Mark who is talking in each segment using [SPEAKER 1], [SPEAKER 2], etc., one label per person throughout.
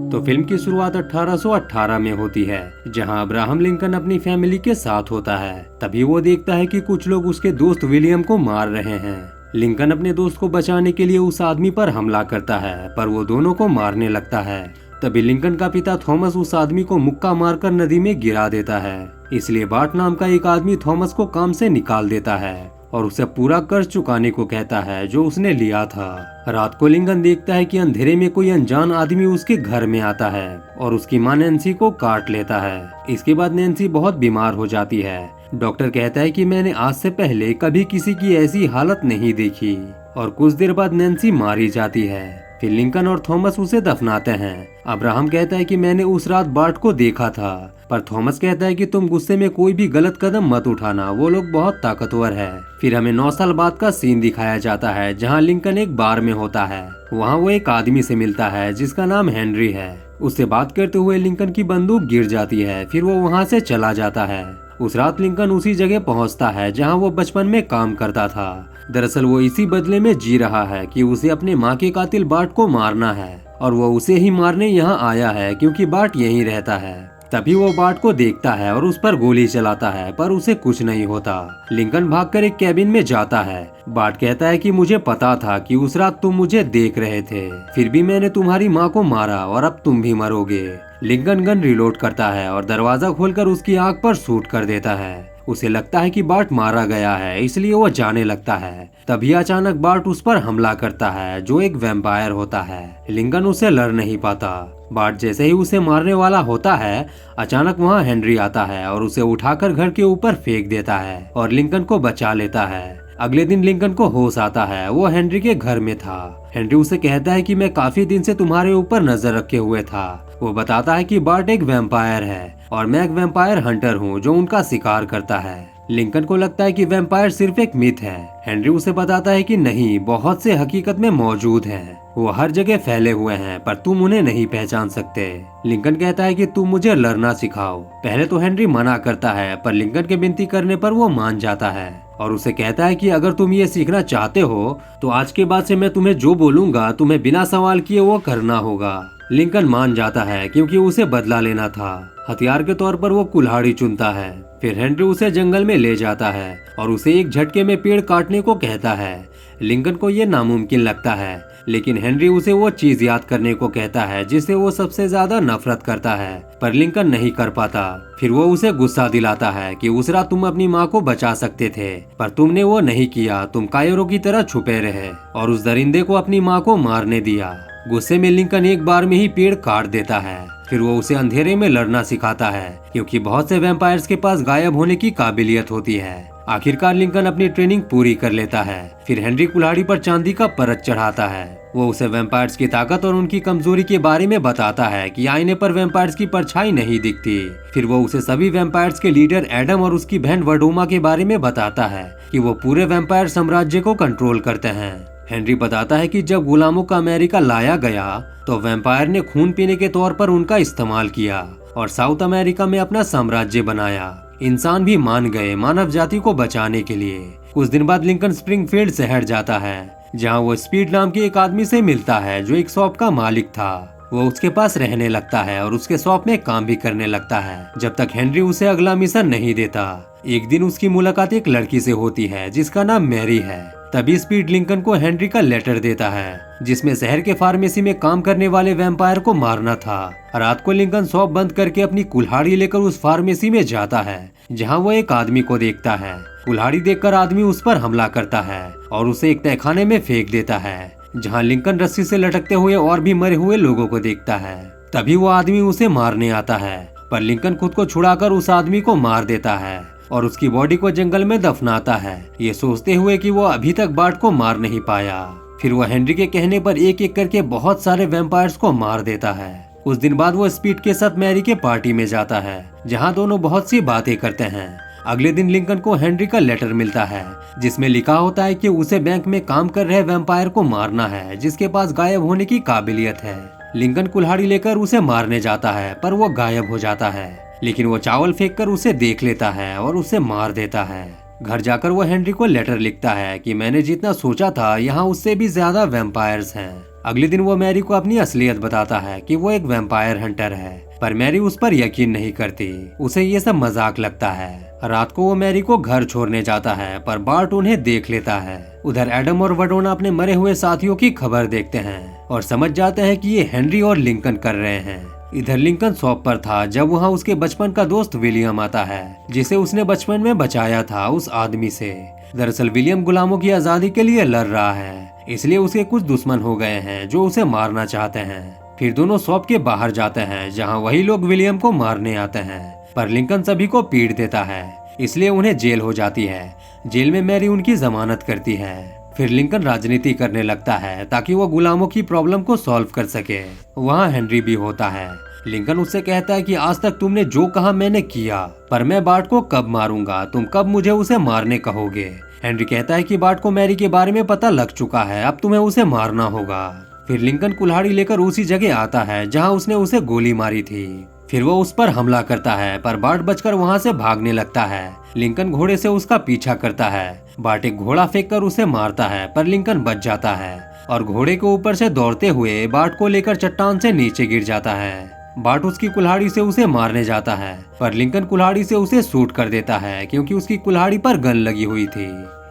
[SPEAKER 1] तो फिल्म की शुरुआत 1818 में होती है, जहां अब्राहम लिंकन अपनी फैमिली के साथ होता है। तभी वो देखता है कि कुछ लोग उसके दोस्त विलियम को मार रहे हैं। लिंकन अपने दोस्त को बचाने के लिए उस आदमी पर हमला करता है, पर वो दोनों को मारने लगता है। तभी लिंकन का पिता थॉमस उस आदमी को मुक्का मारकर नदी में गिरा देता है। इसलिए बाट नाम का एक आदमी थॉमस को काम से निकाल देता है और उसे पूरा कर्ज चुकाने को कहता है जो उसने लिया था। रात को लिंकन देखता है कि अंधेरे में कोई अनजान आदमी उसके घर में आता है और उसकी मां नैन्सी को काट लेता है। इसके बाद नैन्सी बहुत बीमार हो जाती है। डॉक्टर कहता है कि मैंने आज से पहले कभी किसी की ऐसी हालत नहीं देखी। और कुछ देर बाद नैन्सी मारी जाती है। फिर लिंकन और थॉमस उसे दफनाते हैं। अब्राहम कहता है कि मैंने उस रात बार्ट को देखा था, पर थॉमस कहता है कि तुम गुस्से में कोई भी गलत कदम मत उठाना, वो लोग बहुत ताकतवर है। फिर हमें 9 साल बाद का सीन दिखाया जाता है, जहां लिंकन एक बार में होता है। वहां वो एक आदमी से मिलता है जिसका नाम हेनरी है। उससे बात करते हुए लिंकन की बंदूक गिर जाती है। फिर वो वहां से चला जाता है। उस रात लिंकन उसी जगह पहुंचता है जहां वो बचपन में काम करता था। दरअसल वो इसी बदले में जी रहा है कि उसे अपने माँ के कातिल बाट को मारना है, और वो उसे ही मारने यहाँ आया है क्योंकि बाट यहीं रहता है। तभी वो बाट को देखता है और उस पर गोली चलाता है, पर उसे कुछ नहीं होता। लिंकन भागकर एक कैबिन में जाता है। बाट कहता है कि मुझे पता था कि उस रात तुम मुझे देख रहे थे, फिर भी मैंने तुम्हारी माँ को मारा और अब तुम भी मरोगे। लिंकन गन रिलोड करता है और दरवाजा खोलकर उसकी आंख पर शूट कर देता है। उसे लगता है कि बाट मारा गया है, इसलिए वो जाने लगता है। तभी अचानक बाट उस पर हमला करता है, जो एक वैम्पायर होता है। लिंकन उसे लड़ नहीं पाता। बाट जैसे ही उसे मारने वाला होता है, अचानक वहाँ हेनरी आता है और उसे उठाकर घर के ऊपर फेंक देता है और लिंकन को बचा लेता है। अगले दिन लिंकन को होश आता है। वो हेनरी के घर में था। हेनरी उसे कहता है कि मैं काफी दिन से तुम्हारे ऊपर नजर रखे हुए था। वो बताता है कि बाट एक वैम्पायर है और मैं एक वैम्पायर हंटर हूँ जो उनका शिकार करता है। लिंकन को लगता है कि वैम्पायर सिर्फ एक मिथ है। हेनरी उसे बताता है कि नहीं, बहुत से हकीकत में मौजूद हैं। वो हर जगह फैले हुए हैं, पर तुम उन्हें नहीं पहचान सकते। लिंकन कहता है कि तुम मुझे लड़ना सिखाओ। पहले तो हेनरी मना करता है, पर लिंकन के विनती करने पर वो मान जाता है और उसे कहता है कि अगर तुम ये सीखना चाहते हो तो आज के बाद से मैं तुम्हें जो बोलूंगा तुम्हें बिना सवाल किए वो करना होगा। लिंकन मान जाता है क्योंकि उसे बदला लेना था। हथियार के तौर पर वो कुल्हाड़ी चुनता है। फिर हेनरी उसे जंगल में ले जाता है और उसे एक झटके में पेड़ काटने को कहता है। लिंकन को ये नामुमकिन लगता है, लेकिन हेनरी उसे वो चीज याद करने को कहता है जिससे वो सबसे ज्यादा नफरत करता है, पर लिंकन नहीं कर पाता। फिर वो उसे गुस्सा दिलाता है कि उस रात तुम अपनी माँ को बचा सकते थे, पर तुमने वो नहीं किया। तुम कायरों की तरह छुपे रहे और उस दरिंदे को अपनी माँ को मारने दिया। गुस्से में लिंकन एक बार में ही पेड़ काट देता है। फिर वो उसे अंधेरे में लड़ना सिखाता है, क्योंकि बहुत से वैम्पायर्स के पास गायब होने की काबिलियत होती है। आखिरकार लिंकन अपनी ट्रेनिंग पूरी कर लेता है। फिर हेनरी कुल्हाड़ी पर चांदी का परत चढ़ाता है। वो उसे वैम्पायर्स की ताकत और उनकी कमजोरी के बारे में बताता है कि आईने पर वैम्पायर्स की परछाई नहीं दिखती। फिर वो उसे सभी वैम्पायर्स के लीडर एडम और उसकी बहन वर्डोमा के बारे में बताता है कि वो पूरे वैम्पायर साम्राज्य को कंट्रोल करते हैं। हेनरी बताता है कि जब गुलामों का अमेरिका लाया गया तो वैम्पायर ने खून पीने के तौर पर उनका इस्तेमाल किया और साउथ अमेरिका में अपना साम्राज्य बनाया। इंसान भी मान गए मानव जाति को बचाने के लिए। कुछ दिन बाद लिंकन स्प्रिंगफील्ड शहर जाता है, जहां वो स्पीड नाम के एक आदमी से मिलता है जो एक शॉप का मालिक था। वो उसके पास रहने लगता है और उसके शॉप में काम भी करने लगता है, जब तक हेनरी उसे अगला मिशन नहीं देता। एक दिन उसकी मुलाकात एक लड़की से होती है जिसका नाम मैरी है। तभी स्पीड लिंकन को हेनरी का लेटर देता है, जिसमें शहर के फार्मेसी में काम करने वाले वैम्पायर को मारना था। रात को लिंकन शॉप बंद करके अपनी कुल्हाड़ी लेकर उस फार्मेसी में जाता है, जहां वो एक आदमी को देखता है। कुल्हाड़ी देखकर आदमी उस पर हमला करता है और उसे एक तहखाने में फेंक देता है, जहां लिंकन रस्सी से लटकते हुए और भी मरे हुए लोगों को देखता है। तभी वो आदमी उसे मारने आता है, पर लिंकन खुद को छुड़ाकर उस आदमी को मार देता है और उसकी बॉडी को जंगल में दफनाता है, ये सोचते हुए कि वो अभी तक बाट को मार नहीं पाया। फिर वो हेनरी के कहने पर एक एक करके बहुत सारे वैम्पायर्स को मार देता है। कुछ दिन बाद वो स्पीड के साथ मैरी के पार्टी में जाता है, जहां दोनों बहुत सी बातें करते हैं। अगले दिन लिंकन को हेनरी का लेटर मिलता है, जिसमें लिखा होता है कि उसे बैंक में काम कर रहे वैम्पायर को मारना है, जिसके पास गायब होने की काबिलियत है। लिंकन कुल्हाड़ी लेकर उसे मारने जाता है, पर वो गायब हो जाता है, लेकिन वो चावल फेंककर उसे देख लेता है और उसे मार देता है। घर जाकर वो हेनरी को लेटर लिखता है कि मैंने जितना सोचा था यहाँ उससे भी ज्यादा वैम्पायर्स हैं। अगले दिन वो मैरी को अपनी असलियत बताता है कि वो एक वैम्पायर हंटर है, पर मैरी उस पर यकीन नहीं करती। उसे ये सब मजाक लगता है। रात को वो मैरी को घर छोड़ने जाता है, पर बार्ट उन्हें देख लेता है। उधर एडम और वडोना अपने मरे हुए साथियों की खबर देखते हैं और समझ जाते हैं कि ये हेनरी और लिंकन कर रहे हैं। इधर लिंकन शॉप पर था जब वहाँ उसके बचपन का दोस्त विलियम आता है, जिसे उसने बचपन में बचाया था उस आदमी से। दरअसल विलियम गुलामों की आजादी के लिए लड़ रहा है, इसलिए उसके कुछ दुश्मन हो गए हैं जो उसे मारना चाहते हैं। फिर दोनों शॉप के बाहर जाते हैं, जहाँ वही लोग विलियम को मारने आते हैं, पर लिंकन सभी को पीट देता है, इसलिए उन्हें जेल हो जाती है। जेल में मैरी उनकी जमानत करती है। फिर लिंकन राजनीति करने लगता है ताकि वो गुलामों की प्रॉब्लम को सॉल्व कर सके। वहाँ हेनरी भी होता है। लिंकन उससे कहता है कि आज तक तुमने जो कहा मैंने किया, पर मैं बार्ट को कब मारूंगा, तुम कब मुझे उसे मारने कहोगे। हेनरी कहता है कि बार्ट को मैरी के बारे में पता लग चुका है, अब तुम्हें उसे मारना होगा। फिर लिंकन कुल्हाड़ी लेकर उसी जगह आता है जहाँ उसने उसे गोली मारी थी। फिर वो उस पर हमला करता है, पर बार्ट बचकर वहाँ से भागने लगता है। लिंकन घोड़े से उसका पीछा करता है। बार्ट एक घोड़ा फेंक कर उसे मारता है, पर लिंकन बच जाता है और घोड़े के ऊपर से दौड़ते हुए बार्ट को लेकर चट्टान से नीचे गिर जाता है। बार्ट उसकी कुल्हाड़ी से उसे मारने जाता है, पर लिंकन कुल्हाड़ी से उसे शूट कर देता है क्योंकि उसकी कुल्हाड़ी पर गन लगी हुई थी।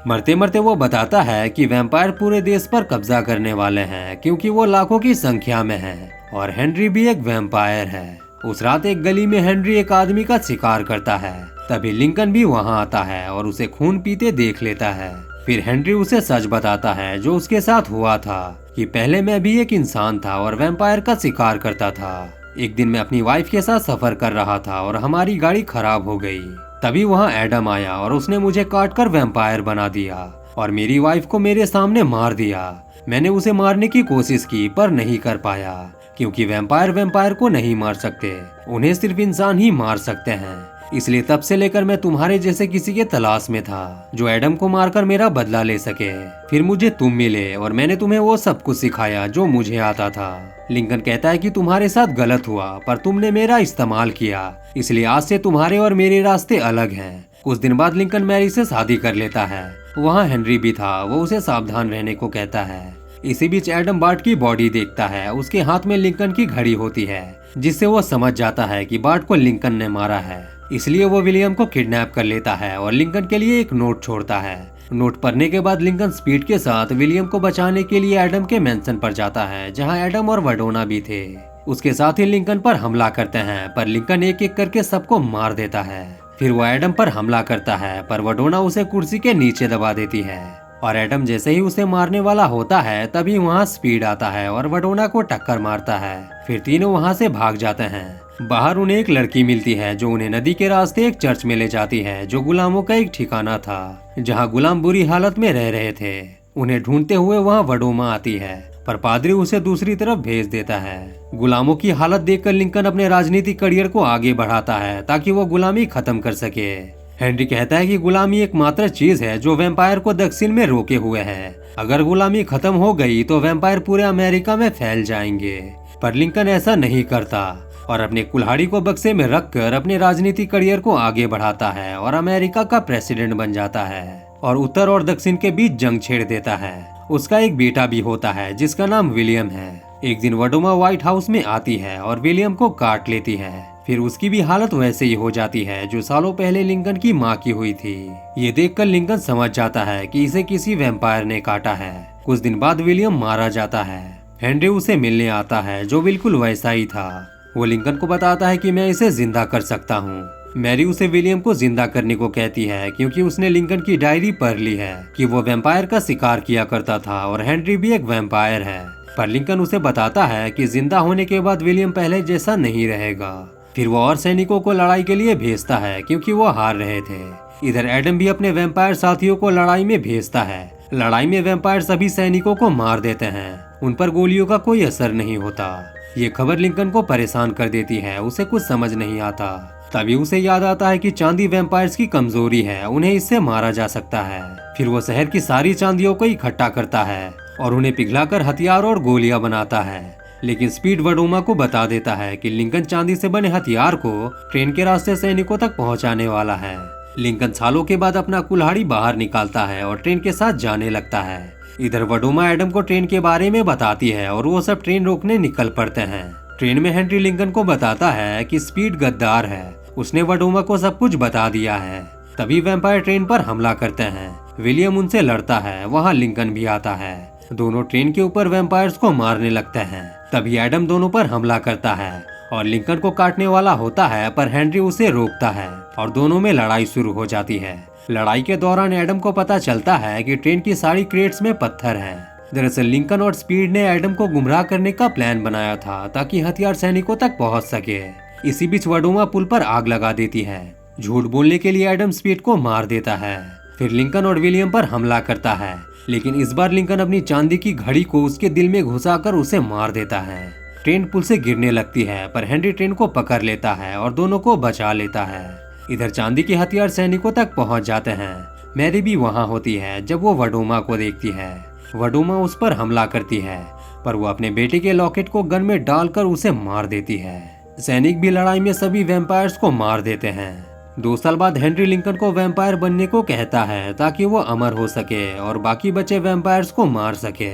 [SPEAKER 1] मरते मरते वो बताता है कि वैम्पायर पूरे देश पर कब्जा करने वाले हैं क्योंकि वो लाखों की संख्या में है और हेनरी भी एक वैम्पायर है। उस रात एक गली में हेनरी एक आदमी का शिकार करता है। तभी लिंकन भी वहाँ आता है और उसे खून पीते देख लेता है। फिर हेनरी उसे सच बताता है जो उसके साथ हुआ था, कि पहले मैं भी एक इंसान था और वैम्पायर का शिकार करता था। एक दिन मैं अपनी वाइफ के साथ सफर कर रहा था और हमारी गाड़ी खराब हो गई। तभी वहाँ एडम आया और उसने मुझे काट कर वैम्पायर बना दिया और मेरी वाइफ को मेरे सामने मार दिया। मैंने उसे मारने की कोशिश की पर नहीं कर पाया, क्योंकि वैम्पायर को नहीं मार सकते, उन्हें सिर्फ इंसान ही मार सकते हैं। इसलिए तब से लेकर मैं तुम्हारे जैसे किसी के तलाश में था जो एडम को मारकर मेरा बदला ले सके। फिर मुझे तुम मिले और मैंने तुम्हें वो सब कुछ सिखाया जो मुझे आता था। लिंकन कहता है कि तुम्हारे साथ गलत हुआ, पर तुमने मेरा इस्तेमाल किया, इसलिए आज से तुम्हारे और मेरे रास्ते अलग हैं। कुछ दिन बाद लिंकन मैरी से शादी कर लेता है। वहाँ हेनरी भी था, वो उसे सावधान रहने को कहता है। इसी बीच एडम बार्ट की बॉडी देखता है। उसके हाथ में लिंकन की घड़ी होती है, जिससे वो समझ जाता है कि बार्ट को लिंकन ने मारा है। इसलिए वो विलियम को किडनैप कर लेता है और लिंकन के लिए एक नोट छोड़ता है। नोट पढ़ने के बाद लिंकन स्पीड के साथ विलियम को बचाने के लिए एडम के मेंशन पर जाता है, जहां एडम और वडोना भी थे। उसके साथ ही लिंकन पर हमला करते हैं, पर लिंकन एक एक करके सबको मार देता है। फिर वो एडम पर हमला करता है, पर वडोना उसे कुर्सी के नीचे दबा देती है और एडम जैसे ही उसे मारने वाला होता है तभी वहाँ स्पीड आता है और वडोना को टक्कर मारता है। फिर तीनों वहाँ से भाग जाते हैं। बाहर उन्हें एक लड़की मिलती है जो उन्हें नदी के रास्ते एक चर्च में ले जाती है, जो गुलामों का एक ठिकाना था, जहाँ गुलाम बुरी हालत में रह रहे थे। उन्हें ढूंढते हुए वहाँ वडोमा आती है, पर पादरी उसे दूसरी तरफ भेज देता है। गुलामों की हालत देखकर लिंकन अपने राजनीतिक करियर को आगे बढ़ाता है ताकि वो गुलामी खत्म कर सके। हेनरी कहता है कि गुलामी एकमात्र चीज है जो वैम्पायर को दक्षिण में रोके हुए है। अगर गुलामी खत्म हो गई तो वैम्पायर पूरे अमेरिका में फैल जाएंगे, पर लिंकन ऐसा नहीं करता और अपने कुल्हाड़ी को बक्से में रखकर अपने राजनीतिक करियर को आगे बढ़ाता है और अमेरिका का प्रेसिडेंट बन जाता है और उत्तर और दक्षिण के बीच जंग छेड़ देता है। उसका एक बेटा भी होता है जिसका नाम विलियम है। एक दिन वडोमा व्हाइट हाउस में आती है और विलियम को काट लेती है। फिर उसकी भी हालत वैसे ही हो जाती है जो सालों पहले लिंकन की माँ की हुई थी। ये देखकर लिंकन समझ जाता है कि इसे किसी वैम्पायर ने काटा है। कुछ दिन बाद विलियम मारा जाता है। हेनरी उसे मिलने आता है जो बिल्कुल वैसा ही था। वो लिंकन को बताता है कि मैं इसे जिंदा कर सकता हूँ। मैरी उसे विलियम को जिंदा करने को कहती है क्योंकि उसने लिंकन की डायरी पढ़ ली है कि वो वैम्पायर का शिकार किया करता था और हेनरी भी एक वैम्पायर है। पर लिंकन उसे बताता है कि जिंदा होने के बाद विलियम पहले जैसा नहीं रहेगा। फिर वो और सैनिकों को लड़ाई के लिए भेजता है क्योंकि वो हार रहे थे। इधर एडम भी अपने वैम्पायर साथियों को लड़ाई में भेजता है। लड़ाई में वैम्पायर सभी सैनिकों को मार देते हैं, उन पर गोलियों का कोई असर नहीं होता। ये खबर लिंकन को परेशान कर देती है, उसे कुछ समझ नहीं आता। तभी उसे याद आता है कि चांदी वैम्पायर्स की कमजोरी है, उन्हें इससे मारा जा सकता है। फिर वो शहर की सारी चांदियों को इकट्ठा करता है और उन्हें पिघलाकर हथियार और गोलियां बनाता है। लेकिन स्पीड वडोमा को बता देता है कि लिंकन चांदी से बने हथियार को ट्रेन के रास्ते सैनिकों तक पहुंचाने वाला है। लिंकन सालों के बाद अपना कुल्हाड़ी बाहर निकालता है और ट्रेन के साथ जाने लगता है। इधर वडोमा एडम को ट्रेन के बारे में बताती है और वो सब ट्रेन रोकने निकल पड़ते हैं। ट्रेन में हेनरी लिंकन को बताता है कि स्पीड गद्दार है, उसने वडोमा को सब कुछ बता दिया है। तभी वैम्पायर ट्रेन पर हमला करते हैं। विलियम उनसे लड़ता है, वहाँ लिंकन भी आता है। दोनों ट्रेन के ऊपर वैम्पायर्स को मारने लगते हैं। तभी एडम दोनों पर हमला करता है और लिंकन को काटने वाला होता है, पर हेनरी उसे रोकता है और दोनों में लड़ाई शुरू हो जाती है। लड़ाई के दौरान एडम को पता चलता है कि ट्रेन की सारी क्रेट्स में पत्थर हैं। दरअसल लिंकन और स्पीड ने एडम को गुमराह करने का प्लान बनाया था ताकि हथियार सैनिकों तक पहुंच सके। इसी बीच वडोमा पुल पर आग लगा देती है। झूठ बोलने के लिए एडम स्पीड को मार देता है। फिर लिंकन और विलियम पर हमला करता है, लेकिन इस बार लिंकन अपनी चांदी की घड़ी को उसके दिल में घुसाकर उसे मार देता है। ट्रेन पुल से गिरने लगती है, पर हेनरी ट्रेन को पकड़ लेता है और दोनों को बचा लेता है। इधर चांदी के हथियार सैनिकों तक पहुंच जाते हैं। मैरी भी वहां होती है जब वो वडोमा को देखती है। वडोमा उस पर हमला करती है, पर वो अपने बेटे के लॉकेट को गन में डालकर उसे मार देती है। सैनिक भी लड़ाई में सभी वैम्पायर्स को मार देते हैं। 2 साल बाद हेनरी लिंकन को वैम्पायर बनने को कहता है ताकि वो अमर हो सके और बाकी बचे वैम्पायर्स को मार सके,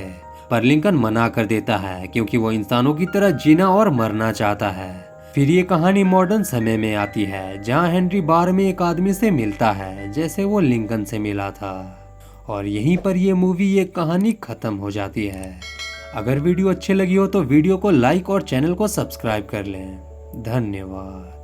[SPEAKER 1] पर लिंकन मना कर देता है क्योंकि वो इंसानों की तरह जीना और मरना चाहता है। फिर ये कहानी मॉडर्न समय में आती है, जहाँ हेनरी बार में एक आदमी से मिलता है जैसे वो लिंकन से मिला था, और यहीं पर ये मूवी, ये कहानी खत्म हो जाती है। अगर वीडियो अच्छी लगी हो तो वीडियो को लाइक और चैनल को सब्सक्राइब कर लें। धन्यवाद।